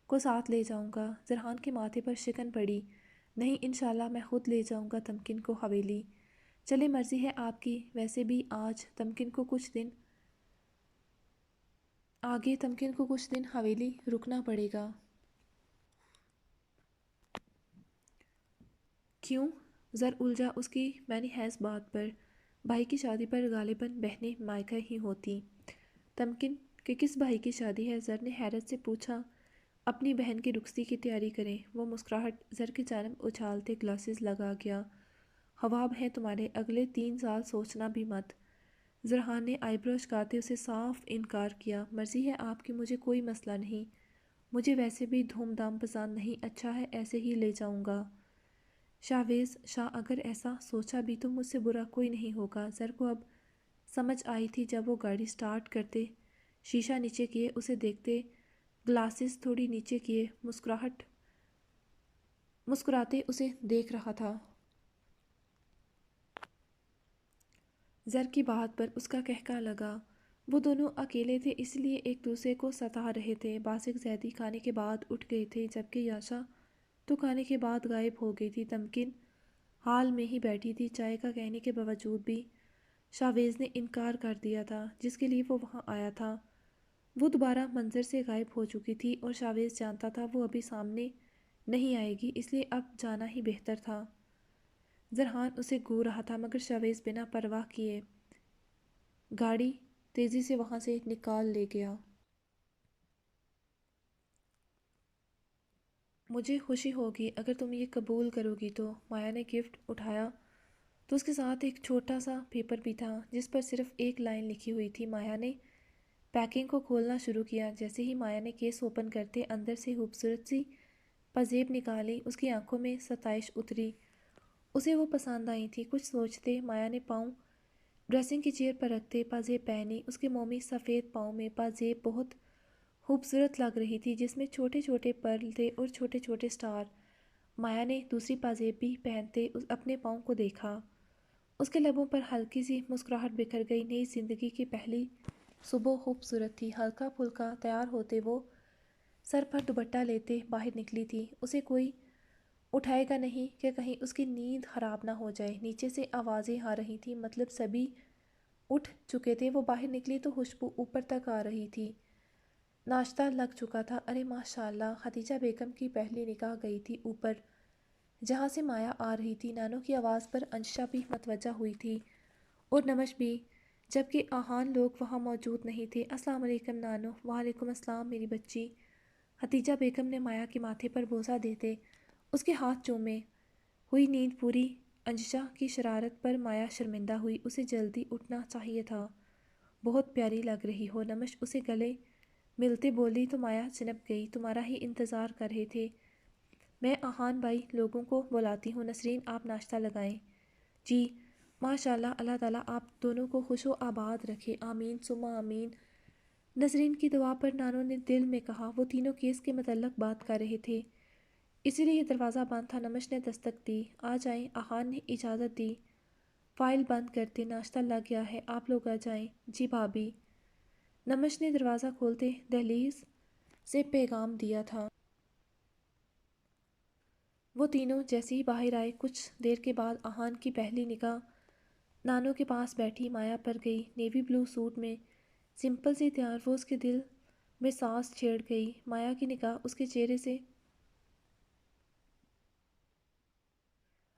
کو ساتھ لے جاؤں گا۔ زرحان کے ماتھے پر شکن پڑی۔ نہیں، انشاءاللہ میں خود لے جاؤں گا تمکن کو حویلی۔ چلے، مرضی ہے آپ کی۔ ویسے بھی تمکن کو کچھ دن حویلی رکنا پڑے گا۔ کیوں؟ زر الجھا اس کی معنی خیز بات پر۔ بھائی کی شادی پر غالباً بہنیں مائکہ ہی ہوتی۔ تمکن کہ کس بھائی کی شادی ہے؟ زر نے حیرت سے پوچھا۔ اپنی بہن کی رخصتی کی تیاری کریں۔ وہ مسکراہٹ زر کی جانب اچھالتے گلاسز لگا گیا۔ خواب ہیں تمہارے، اگلے 3 سال سوچنا بھی مت۔ زرحان نے آئی برو اچکاتے اسے صاف انکار کیا۔ مرضی ہے آپ کی، مجھے کوئی مسئلہ نہیں۔ مجھے ویسے بھی دھوم دھام پسند نہیں۔ اچھا ہے، ایسے ہی لے جاؤں گا۔ شاویز شاہ، اگر ایسا سوچا بھی تو مجھ سے برا کوئی نہیں ہوگا۔ زر کو اب سمجھ آئی تھی، جب وہ گاڑی سٹارٹ کرتے، شیشہ نیچے کیے اسے دیکھتے، گلاسز تھوڑی نیچے کیے، مسکراتے اسے دیکھ رہا تھا۔ زر کی بات پر اس کا قہقہ لگا۔ وہ دونوں اکیلے تھے، اس لیے ایک دوسرے کو ستا رہے تھے۔ باسق زیدی کھانے کے بعد اٹھ گئے تھے، جبکہ یاشا تو کھانے کے بعد غائب ہو گئی تھی۔ تمکن حال میں ہی بیٹھی تھی۔ چائے کا کہنے کے باوجود بھی شاویز نے انکار کر دیا تھا جس کے لیے وہ وہاں آیا تھا۔ وہ دوبارہ منظر سے غائب ہو چکی تھی، اور شاویز جانتا تھا وہ ابھی سامنے نہیں آئے گی، اس لیے اب جانا ہی بہتر تھا۔ زرحان اسے گھور رہا تھا، مگر شاویز بنا پرواہ کیے گاڑی تیزی سے وہاں سے نکال لے گیا۔ مجھے خوشی ہوگی اگر تم یہ قبول کرو گی تو۔ مایا نے گفٹ اٹھایا تو اس کے ساتھ ایک چھوٹا سا پیپر بھی تھا جس پر صرف ایک لائن لکھی ہوئی تھی۔ مایا نے پیکنگ کو کھولنا شروع کیا۔ جیسے ہی مایا نے کیس اوپن کرتے اندر سے خوبصورت سی پازیب نکالی، اس کی آنکھوں میں ستائش اتری۔ اسے وہ پسند آئی تھی۔ کچھ سوچتے مایا نے پاؤں ڈریسنگ کی چیئر پر رکھتے پازیب پہنی۔ اس کے مومی سفید پاؤں میں پازیب بہت خوبصورت لگ رہی تھی، جس میں چھوٹے چھوٹے پرل تھے اور چھوٹے چھوٹے سٹار۔ مایا نے دوسری پازیب بھی پہنتے اپنے پاؤں کو دیکھا۔ اس کے لبوں پر ہلکی سی مسکراہٹ بکھر گئی۔ نئی زندگی کی پہلی صبح خوبصورت تھی۔ ہلکا پھلکا تیار ہوتے وہ سر پر دوپٹہ لیتے باہر نکلی تھی۔ اسے کوئی اٹھائے گا نہیں کہ کہیں اس کی نیند خراب نہ ہو جائے۔ نیچے سے آوازیں آ رہی تھیں، مطلب سبھی اٹھ چکے تھے۔ وہ باہر نکلی تو خوشبو اوپر تک آ رہی تھی۔ ناشتہ لگ چکا تھا۔ ارے ماشاءاللہ، خدیجہ بیگم کی پہلی نگاہ گئی تھی اوپر جہاں سے مایا آ رہی تھی۔ نانو کی آواز پر انشا بھی متوجہ ہوئی تھی اور نمش بھی، جبکہ آہان لوگ وہاں موجود نہیں تھے۔ السلام علیکم نانو۔ وعلیکم السلام میری بچی۔ خدیجہ بیگم نے مایا کے ماتھے پر بوسہ دیتے اس کے ہاتھ چومے۔ ہوئی نیند پوری؟ انشا کی شرارت پر مایا شرمندہ ہوئی۔ اسے جلدی اٹھنا چاہیے تھا۔ بہت پیاری لگ رہی ہو۔ نمش اسے گلے ملتے بولی تو مایا چنپ گئی۔ تمہارا ہی انتظار کر رہے تھے۔ میں آہان بھائی لوگوں کو بلاتی ہوں۔ نسرین آپ ناشتہ لگائیں۔ جی ماشاءاللہ، اللہ تعالیٰ آپ دونوں کو خوش و آباد رکھے، آمین ثم آمین۔ نسرین کی دعا پر نانو نے دل میں کہا۔ وہ تینوں کیس کے متعلق بات کر رہے تھے، اسی لیے دروازہ بند تھا۔ نمش نے دستک دی۔ آ جائیں۔ آہان نے اجازت دی۔ فائل بند کرتے ناشتہ لگ گیا ہے، آپ لوگ آ جائیں۔ جی بھابی۔ نمش نے دروازہ کھولتے دہلیز سے پیغام دیا تھا۔ وہ تینوں جیسے ہی باہر آئے کچھ دیر کے بعد آہان کی پہلی نگاہ نانو کے پاس بیٹھی مایا پر گئی۔ نیوی بلو سوٹ میں سمپل سی تیار، وہ اس کے دل میں سانس چھیڑ گئی۔ مایا کی نگاہ اس کے چہرے سے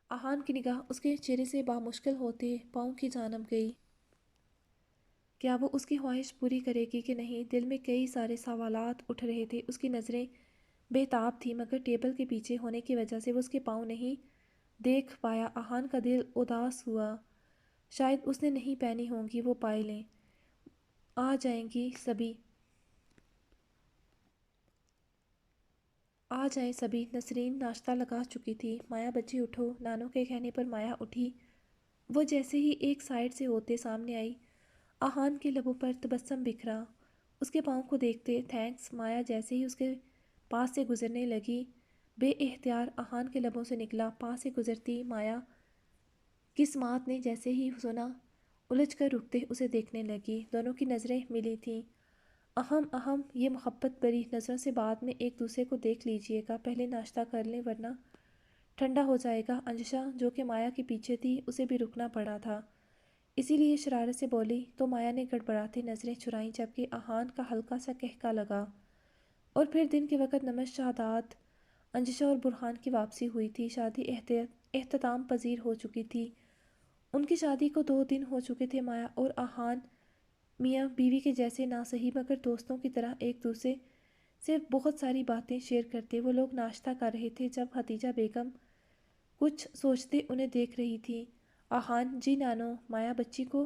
آہان کی نگاہ اس کے چہرے سے بامشکل ہوتے پاؤں کی جانب گئی۔ کیا وہ اس کی خواہش پوری کرے گی کہ نہیں؟ دل میں کئی سارے سوالات اٹھ رہے تھے۔ اس کی نظریں بے تاب تھیں، مگر ٹیبل کے پیچھے ہونے کی وجہ سے وہ اس کے پاؤں نہیں دیکھ پایا۔ آہان کا دل اداس ہوا۔ شاید اس نے نہیں پہنی ہوں گی وہ پائلیں۔ آ جائیں گی سبھی، آ جائیں سبھی۔ نسرین ناشتہ لگا چکی تھی۔ مایا بچی اٹھو۔ نانو کے کہنے پر مایا اٹھی۔ وہ جیسے ہی ایک سائڈ سے ہوتے سامنے آئی، آہان کے لبوں پر تبسم بکھرا۔ اس کے پاؤں کو دیکھتے تھینکس۔ مایا جیسے ہی اس کے پاس سے گزرنے لگی، بے اختیار آہان کے لبوں سے نکلا۔ پاس سے گزرتی مایا کی سماعت نے جیسے ہی سنا، الجھ کر رکتے اسے دیکھنے لگی۔ دونوں کی نظریں ملی تھیں۔ اہم اہم، یہ محبت بری نظروں سے بعد میں ایک دوسرے کو دیکھ لیجیے گا، پہلے ناشتہ کر لیں ورنہ ٹھنڈا ہو جائے گا۔ انشا جو کہ مایا کے پیچھے تھی، اسے بھی رکنا پڑا تھا، اسی لیے شرارت سے بولی تو مایا نے گڑبڑاتے نظریں چرائیں، جبکہ آہان کا ہلکا سا قہقہ لگا۔ اور پھر دن کے وقت نمش شہادات انشا اور برہان کی واپسی ہوئی تھی۔ شادی اختتام پذیر ہو چکی تھی۔ ان کی شادی کو 2 دن ہو چکے تھے۔ مایا اور آہان میاں بیوی کے جیسے نہ صحیح مگر دوستوں کی طرح ایک دوسرے سے بہت ساری باتیں شیئر کرتے۔ وہ لوگ ناشتہ کر رہے تھے جب خدیجہ بیگم کچھ سوچتے انہیں دیکھ رہی تھی۔ آہان جی نانو، مایا بچی کو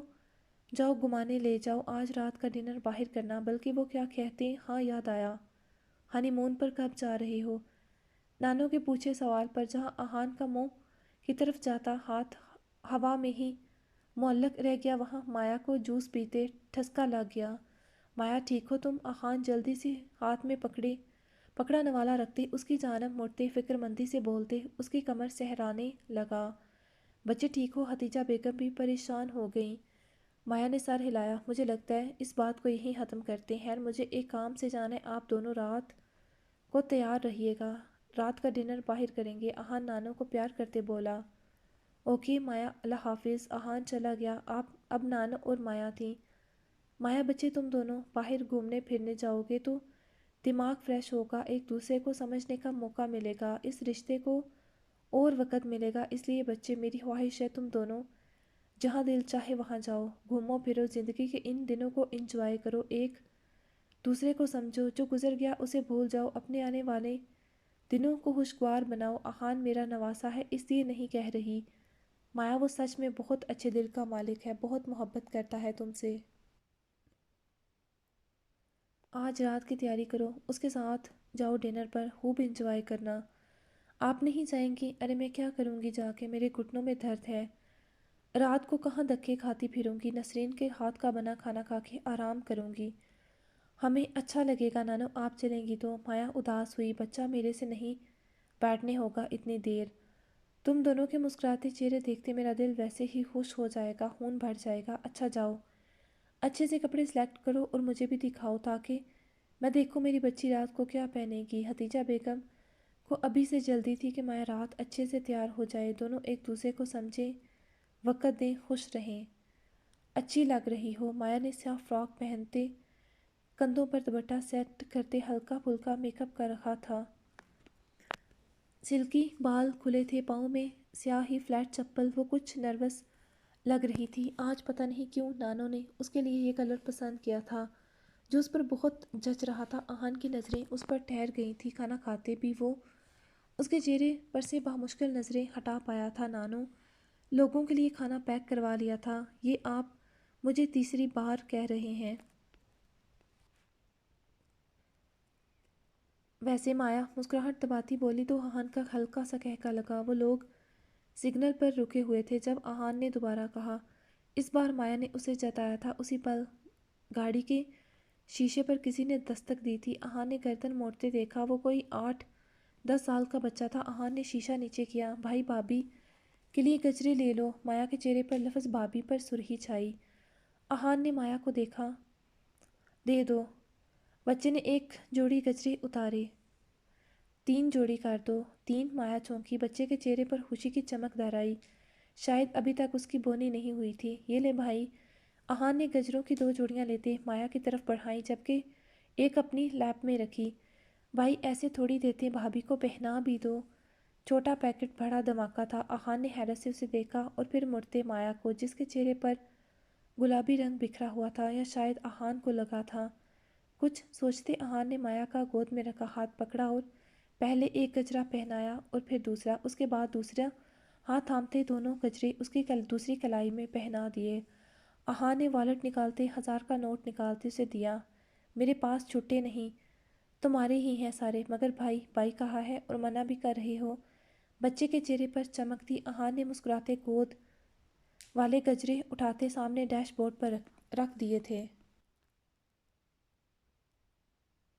جاؤ گھمانے لے جاؤ، آج رات کا ڈنر باہر کرنا۔ بلکہ وہ کیا کہتے، ہاں یاد آیا، ہنی مون پر کب جا رہے ہو؟ نانو کے پوچھے سوال پر جہاں آہان کا منہ کی طرف جاتا ہاتھ ہوا میں ہی معلق رہ گیا، وہاں مایا کو جوس پیتے ٹھسکا لگ گیا۔ مایا ٹھیک ہو تم؟ آہان جلدی سے ہاتھ میں پکڑا نوالا رکھتے اس کی جانب مڑتے فکر مندی سے بولتے اس کی کمر سہرانے لگا۔ بچے ٹھیک ہو؟ خدیجہ بیگم بھی پریشان ہو گئیں۔ مایا نے سر ہلایا۔ مجھے لگتا ہے اس بات کو یہیں ختم کرتے ہیں۔ مجھے ایک کام سے جانا ہے، آپ دونوں رات کو تیار رہیے گا، رات کا ڈنر باہر کریں گے۔ آہان نانو کو پیار کرتے بولا۔ اوکے مایا، اللہ حافظ۔ آہان چلا گیا۔ اب نانو اور مایا تھیں۔ مایا بچے تم دونوں باہر گھومنے پھرنے جاؤ گے تو دماغ فریش ہوگا، ایک دوسرے کو سمجھنے کا موقع ملے گا، اس رشتے کو اور وقت ملے گا۔ اس لیے بچے میری خواہش ہے تم دونوں جہاں دل چاہے وہاں جاؤ، گھومو پھرو، زندگی کے ان دنوں کو انجوائے کرو، ایک دوسرے کو سمجھو، جو گزر گیا اسے بھول جاؤ، اپنے آنے والے دنوں کو خوشگوار بناؤ۔ آہان میرا نواسا ہے اس لیے نہیں کہہ رہی، مایا وہ سچ میں بہت اچھے دل کا مالک ہے، بہت محبت کرتا ہے تم سے۔ آج رات کی تیاری کرو، اس کے ساتھ جاؤ ڈنر پر، خوب انجوائے کرنا۔ آپ نہیں جائیں گی؟ ارے میں کیا کروں گی جا کے، میرے گھٹنوں میں درد ہے، رات کو کہاں دھکے کھاتی پھروں گی، نسرین کے ہاتھ کا بنا کھانا کھا کے آرام کروں گی۔ ہمیں اچھا لگے گا نانو، آپ چلیں گی تو۔ مایا اداس ہوئی، بچہ میرے سے نہیں بیٹھنے ہوگا اتنی دیر۔ تم دونوں کے مسکراتے چہرے دیکھتے میرا دل ویسے ہی خوش ہو جائے گا، خون بھر جائے گا۔ اچھا جاؤ، اچھے سے کپڑے سلیکٹ کرو اور مجھے بھی دکھاؤ تاکہ میں دیکھوں میری بچی رات کو کیا پہنے گی۔ ہتیجہ بیگم کو ابھی سے جلدی تھی کہ مایا رات اچھے سے تیار ہو جائے، دونوں ایک دوسرے کو سمجھیں، وقت دیں، خوش رہیں۔ اچھی لگ رہی ہو، مایا نے سیاہ فراک پہنتے کندھوں پر دوپٹہ سیٹ کرتے ہلکا پھلکا میک اپ کر رکھا تھا، سلکی بال کھلے تھے، پاؤں میں سیاہ ہی فلیٹ چپل، وہ کچھ نروس لگ رہی تھی۔ آج پتہ نہیں کیوں نانو نے اس کے لیے یہ کلر پسند کیا تھا جو اس پر بہت جچ رہا تھا۔ آہان کی نظریں اس پر ٹھہر گئی تھی، کھانا کھاتے بھی وہ اس کے چہرے پر سے بامشکل نظریں ہٹا پایا تھا۔ نانو لوگوں کے لیے کھانا پیک کروا لیا تھا، یہ آپ مجھے تیسری بار کہہ رہے ہیں؟ ویسے مایا مسکراہٹ دباتی بولی تو آہان کا ہلکا سا کہکا لگا۔ وہ لوگ سگنل پر رکے ہوئے تھے جب آہان نے دوبارہ کہا۔ اس بار مایا نے اسے جتایا تھا۔ اسی پل گاڑی کے شیشے پر کسی نے دستک دی تھی۔ آہان نے گردن موڑتے دیکھا، وہ کوئی 8-10 سال کا بچہ تھا۔ آہان نے شیشہ نیچے کیا۔ بھائی بھابھی کے لیے گجرے لے لو۔ مایا کے چہرے پر لفظ بھابھی پر سرخی چھائی۔ آہان نے مایا کو دیکھا۔ دے دو۔ بچے نے ایک جوڑی گجرے اتارے۔ 3 جوڑی کر دو۔ 3۔ مایا چونکی، بچے کے چہرے پر خوشی کی چمک در آئی، شاید ابھی تک اس کی بونی نہیں ہوئی تھی۔ یہ لے بھائی۔ آہان نے گجروں کی 2 جوڑیاں لیتے مایا کی طرف بڑھائیں، جبکہ ایک اپنی لیپ میں رکھی۔ بھائی ایسے تھوڑی دیتے، بھابھی کو پہنا بھی دو۔ چھوٹا پیکٹ بڑا دھماکہ تھا۔ آہان نے حیرت سے اسے دیکھا اور پھر مڑتے مایا کو، جس کے چہرے پر گلابی رنگ بکھرا ہوا تھا، یا شاید آہان کو لگا تھا۔ کچھ سوچتے آہان نے مایا کا گود میں رکھا ہاتھ پکڑا اور پہلے ایک گجرا پہنایا اور پھر دوسرا، اس کے بعد دوسرا ہاتھ تھامتے دونوں گجرے اس کی دوسری کلائی میں پہنا دیے۔ آہان نے والٹ نکالتے 1000 کا نوٹ نکالتے اسے دیا۔ میرے پاس چھٹے نہیں، تمہارے ہی ہیں سارے، مگر بھائی بائی کہا ہے اور منع بھی کر رہے ہو؟ بچے کے چہرے پر چمک تھی۔ آہان نے مسکراتے گود والے گجرے اٹھاتے سامنے ڈیش بورڈ پر رکھ دیے تھے۔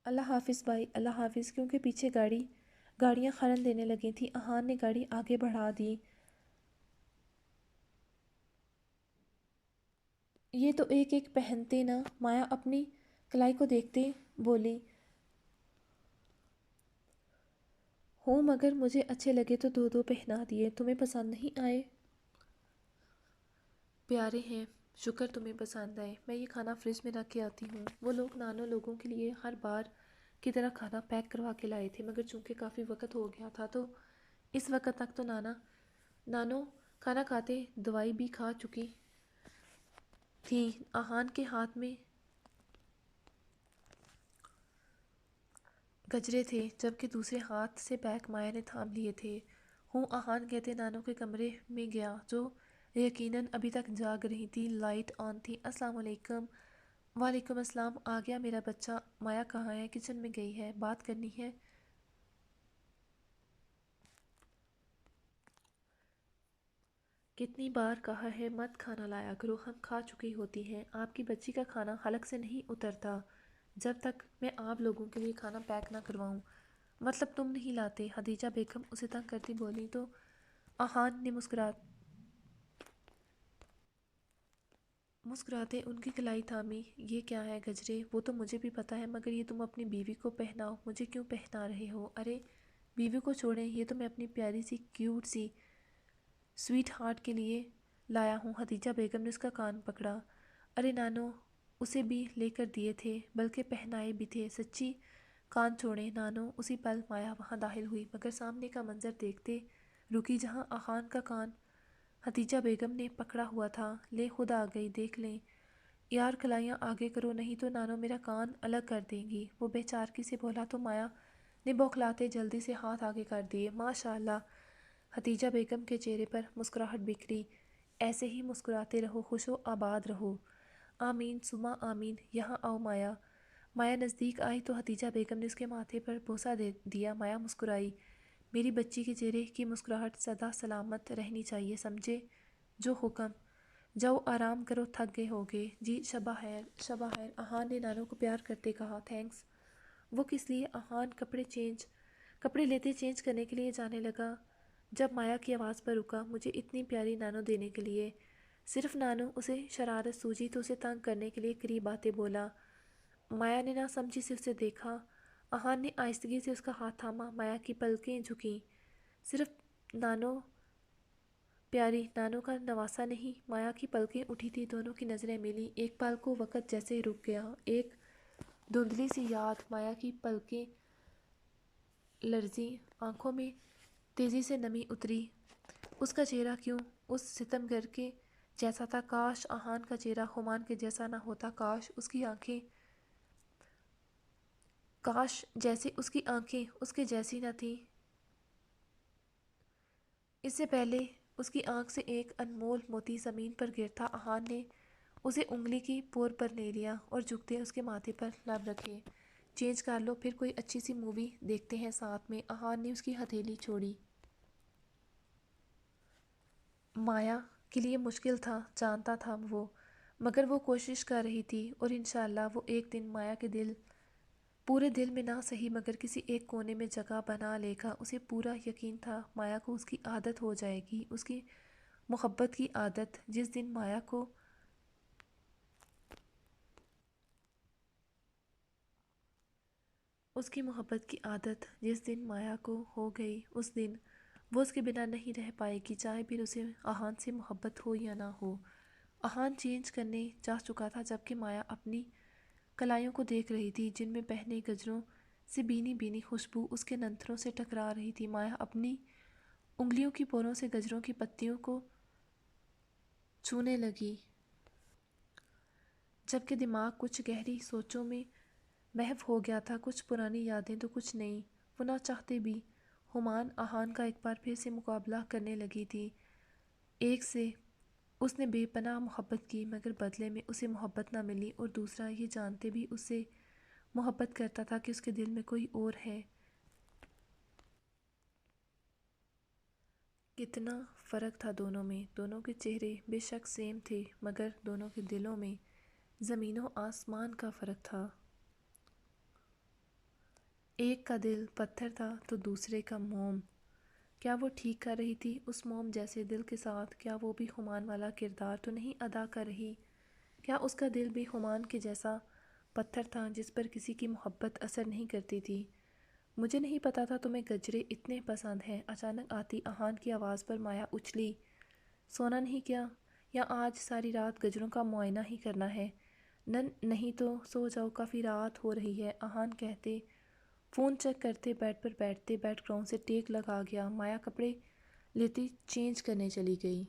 اللہ حافظ بھائی، اللہ حافظ، کیونکہ پیچھے گاڑیاں خرن دینے لگی تھیں۔ آہان نے گاڑی آگے بڑھا دی۔ یہ تو ایک ایک پہنتے نا، مایا اپنی کلائی کو دیکھتے بولی۔ ہوں مگر مجھے اچھے لگے تو 2 پہنا دیے، تمہیں پسند نہیں آئے؟ پیارے ہیں، شکر تمہیں پسند آئے۔ میں یہ کھانا فریج میں رکھ کے آتی ہوں۔ وہ لوگ نانو لوگوں کے لیے ہر بار کی طرح کھانا پیک کروا کے لائے تھے، مگر چونکہ کافی وقت ہو گیا تھا تو اس وقت تک تو نانو کھانا کھاتے دوائی بھی کھا چکی تھیں۔ آہان کے ہاتھ میں گجرے تھے، جبکہ دوسرے ہاتھ سے بیگ مایا نے تھام لیے تھے۔ ہوں، آہان کہتے نانو کے کمرے میں گیا، جو یقیناً ابھی تک جاگ رہی تھی۔ لائٹ آن تھی۔ السلام علیکم۔ وعلیکم السلام۔ آ گیا میرا بچہ؟ مایا کہاں ہے؟ کچن میں گئی ہے، بات کرنی ہے؟ کتنی بار کہا ہے مت کھانا لایا کرو، ہم کھا چکی ہوتی ہیں۔ آپ کی بچی کا کھانا حلق سے نہیں اترتا جب تک میں آپ لوگوں کے لیے کھانا پیک نہ کرواؤں۔ مطلب تم نہیں لاتے؟ ہتیجہ بیگم اسے تنگ کرتی بولی تو آہان نے مسکراتے ان کی کلائی تھامی۔ یہ کیا ہے گجرے؟ وہ تو مجھے بھی پتہ ہے، مگر یہ تم اپنی بیوی کو پہناؤ، مجھے کیوں پہنا رہے ہو؟ ارے بیوی کو چھوڑیں، یہ تو میں اپنی پیاری سی کیوٹ سی سویٹ ہارٹ کے لیے لایا ہوں۔ ہتیجہ بیگم نے اس کا کان پکڑا۔ ارے نانو اسے بھی لے کر دیے تھے، بلکہ پہنائے بھی تھے۔ سچی؟ کان چھوڑیں نانو۔ اسی پل مایا وہاں داخل ہوئی، مگر سامنے کا منظر دیکھتے رکی جہاں آہان کا کان ہتیجہ بیگم نے پکڑا ہوا تھا۔ لے خود آ گئی، دیکھ لیں۔ یار کلائیاں آگے کرو، نہیں تو نانو میرا کان الگ کر دیں گی، وہ بے چارگی سے بولا تو مایا نے بوکھلاتے جلدی سے ہاتھ آگے کر دیے۔ ماشاء اللہ۔ ہتیجہ بیگم کے چہرے پر مسکراہٹ بکھری۔ ایسے ہی مسکراتے رہو، خوش و آباد رہو۔ آمین ثم آمین۔ یہاں آؤ مایا۔ مایا نزدیک آئی تو ہتیجہ بیگم نے اس کے ماتھے پر بوسہ دے دیا۔ مایا مسکرائی۔ میری بچی کے چہرے کی مسکراہٹ سدا سلامت رہنی چاہیے، سمجھے؟ جو حکم۔ جاؤ آرام کرو، تھک گئے ہوگے۔ جی شبہ خیر، شبہ خیر، احان نے نانو کو پیار کرتے کہا۔ تھینکس۔ وہ کس لیے؟ احان کپڑے لیتے چینج کرنے کے لیے جانے لگا جب مایا کی آواز پر رکا۔ مجھے اتنی پیاری نانو دینے کے لیے؟ صرف نانو؟ اسے شرارت سوجی تو اسے تنگ کرنے کے لیے قریب آتے بولا۔ مایا نے نہ سمجھی سے اسے دیکھا۔ احان نے آہستگی سے اس کا ہاتھ تھاما۔ مایا کی پلکیں جھکیں۔ صرف نانو پیاری، نانو کا نواسہ نہیں۔ مایا کی پلکیں اٹھی تھی، دونوں کی نظریں ملی۔ ایک پل کو وقت جیسے رک گیا۔ ایک دھندلی سی یاد۔ مایا کی پلکیں لرزیں، آنکھوں میں تیزی سے نمی اتری۔ اس کا چہرہ کیوں اس ستمگر کے جیسا تھا؟ کاش احان کا چہرہ ہمان کے جیسا نہ ہوتا، کاش اس کی آنکھیں اس کے جیسی نہ تھیں۔ اس سے پہلے اس کی آنکھ سے ایک انمول موتی زمین پر گر تھا۔ احان نے اسے انگلی کی پور پر لے لیا اور جھکتے اس کے ماتھے پر لب رکھے۔ چینج کر لو، پھر کوئی اچھی سی مووی دیکھتے ہیں ساتھ میں۔ احان نے اس کی ہتھیلی چھوڑی۔ مایا کے لیے مشکل تھا، جانتا تھا وہ، مگر وہ کوشش کر رہی تھی، اور انشاءاللہ وہ ایک دن مایا کے پورے دل میں نہ صحیح مگر کسی ایک کونے میں جگہ بنا لے گا۔ اسے پورا یقین تھا مایا کو اس کی عادت ہو جائے گی، اس کی محبت کی عادت۔ جس دن مایا کو اس کی محبت کی عادت جس دن مایا کو ہو گئی، اس دن وہ اس کے بنا نہیں رہ پائے گی، چاہے پھر اسے احان سے محبت ہو یا نہ ہو۔ احان چینج کرنے جا چکا تھا جبکہ مایا اپنی کلائیوں کو دیکھ رہی تھی، جن میں پہنے گجروں سے بینی بینی خوشبو اس کے نتھنوں سے ٹکرا رہی تھی۔ مایا اپنی انگلیوں کی پوروں سے گجروں کی پتیوں کو چھونے لگی، جبکہ دماغ کچھ گہری سوچوں میں محو ہو گیا تھا، کچھ پرانی یادیں تو کچھ نئی۔ وہ نہ چاہتے بھی ہمان احان کا ایک بار پھر سے مقابلہ کرنے لگی تھی۔ ایک سے اس نے بے پناہ محبت کی، مگر بدلے میں اسے محبت نہ ملی، اور دوسرا یہ جانتے بھی اس سے محبت کرتا تھا کہ اس کے دل میں کوئی اور ہے۔ کتنا فرق تھا دونوں میں۔ دونوں کے چہرے بے شک سیم تھے، مگر دونوں کے دلوں میں زمین و آسمان کا فرق تھا۔ ایک کا دل پتھر تھا تو دوسرے کا موم۔ کیا وہ ٹھیک کر رہی تھی اس موم جیسے دل کے ساتھ؟ کیا وہ بھی ہمان والا کردار تو نہیں ادا کر رہی؟ کیا اس کا دل بھی ہمان کے جیسا پتھر تھا جس پر کسی کی محبت اثر نہیں کرتی تھی؟ مجھے نہیں پتا تھا تمہیں گجرے اتنے پسند ہیں۔ اچانک آتی احان کی آواز پر مایا اچھلی۔ سونا نہیں کیا؟ یا آج ساری رات گجروں کا معائنہ ہی کرنا ہے؟ نہیں تو سو جاؤ، کافی رات ہو رہی ہے، احان کہتے فون چیک کرتے بیڈ پر بیٹھتے بیک گراؤنڈ سے ٹیک لگا گیا۔ مایا کپڑے لیتی چینج کرنے چلی گئی۔